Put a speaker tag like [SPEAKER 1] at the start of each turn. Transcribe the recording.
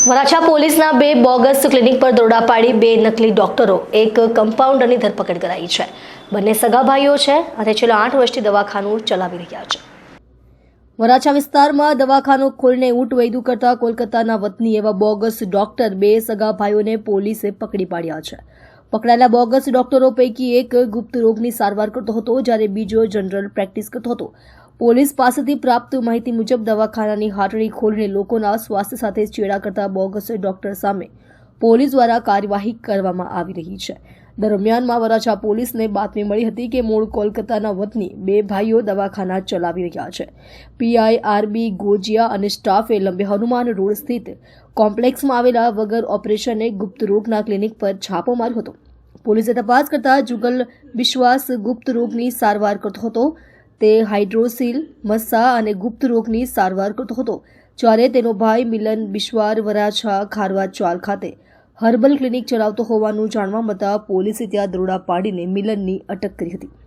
[SPEAKER 1] વરાછા પોલીસના બે bogus clinic પર દરોડા પાડી બે નકલી ડોક્ટરો એક કમ્પાઉન્ડરની ધરપકડ કરાઈ છે। બંને સગા ભાઈઓ છે અને છેલ્લા 8 વર્ષથી દવાખાનું ચલાવી રહ્યા છે। વરાછા વિસ્તારમાં દવાખાનું ખોલીને ઊંટ વૈદુ કરતા કોલકાતાના વતની એવા બોગસ ડોક્ટર બે સગા ભાઈઓને પોલીસે પકડી પાડ્યા છે। પકડાયેલા બોગસ ડોક્ટરો પૈકી એક ગુપ્ત રોગની સારવાર કરતો હતો જ્યારે બીજો જનરલ પ્રેક્ટિસ કરતો હતો। પોલીસ પાસેથી પ્રાપ્ત માહિતી મુજબ દવાખાનાની હાટડી ખોલીને લોકોના સ્વાસ્થ્ય સાથે ચેડા કરતા બોગસ ડોક્ટર સામે પોલીસ દ્વારા કાર્યવાહી કરવામાં આવી રહી છે। દરમિયાનમાં વરાછા પોલીસને બાતમી મળી હતી કે મૂળ કોલકાતાના વતની બે ભાઈઓ દવાખાના ચલાવી રહ્યા છે। પીઆઈ આરબી ગોજિયા અને સ્ટાફે લંબે હનુમાન રોડ સ્થિત કોમ્પ્લેક્સમાં આવેલા વગર ઓપરેશને ગુપ્ત રોગના ક્લિનિક પર છાપો માર્યો હતો। પોલીસે તપાસ કરતા જુગલ વિશ્વાસ ગુપ્ત રોગની સારવાર કરતો હતો। તે હાઇડ્રોસીલ મસ્સા અને ગુપ્ત રોગની સારવાર કરતો હતો જ્યારે તેનો ભાઈ મિલન બિશ્વાર વરાછા ખારવા ચાલ ખાતે હર્બલ ક્લિનિક ચલાવતો હોવાનું જાણવા મળતા પોલીસે ત્યાં દરોડા પાડીને મિલનની અટક કરી હતી।